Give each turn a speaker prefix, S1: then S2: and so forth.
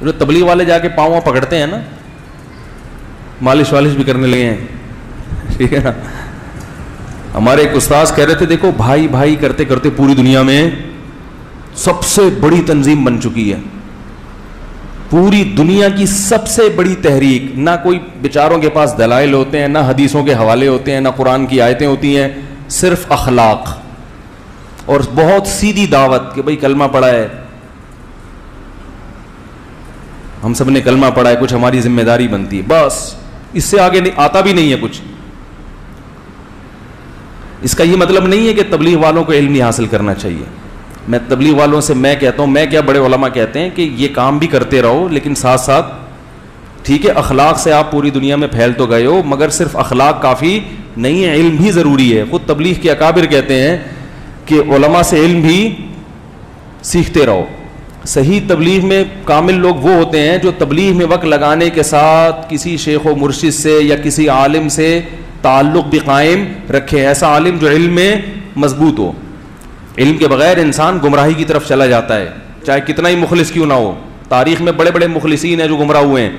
S1: جو تبلیغ والے جا کے پاؤں پکڑتے ہیں نا, مالش والش بھی کرنے لگے ہیں, ٹھیک ہے نا. ہمارے ایک استاذ کہہ رہے تھے دیکھو بھائی بھائی کرتے کرتے پوری دنیا میں سب سے بڑی تنظیم بن چکی ہے, پوری دنیا کی سب سے بڑی تحریک. نہ کوئی بیچاروں کے پاس دلائل ہوتے ہیں, نہ حدیثوں کے حوالے ہوتے ہیں, نہ قرآن کی آیتیں ہوتی ہیں, صرف اخلاق اور بہت سیدھی دعوت کہ بھئی کلمہ پڑھا ہے, ہم سب نے کلمہ پڑھا ہے, کچھ ہماری ذمہ داری بنتی ہے, بس اس سے آگے آتا بھی نہیں ہے کچھ. اس کا یہ مطلب نہیں ہے کہ تبلیغ والوں کو علم نہیں حاصل کرنا چاہیے. میں تبلیغ والوں سے میں کہتا ہوں, میں کیا بڑے علماء کہتے ہیں کہ یہ کام بھی کرتے رہو, لیکن ساتھ ساتھ ٹھیک ہے اخلاق سے آپ پوری دنیا میں پھیل تو گئے ہو, مگر صرف اخلاق کافی نہیں ہے, علم بھی ضروری ہے. خود تبلیغ کے اکابر کہتے ہیں کہ علماء سے علم بھی سیکھتے رہو. صحیح تبلیغ میں کامل لوگ وہ ہوتے ہیں جو تبلیغ میں وقت لگانے کے ساتھ کسی شیخ و مرشد سے یا کسی عالم سے تعلق بھی قائم رکھے. ایسا عالم جو علم میں مضبوط ہو. علم کے بغیر انسان گمراہی کی طرف چلا جاتا ہے, چاہے کتنا ہی مخلص کیوں نہ ہو. تاریخ میں بڑے بڑے مخلصین ہیں جو گمراہ ہوئے ہیں,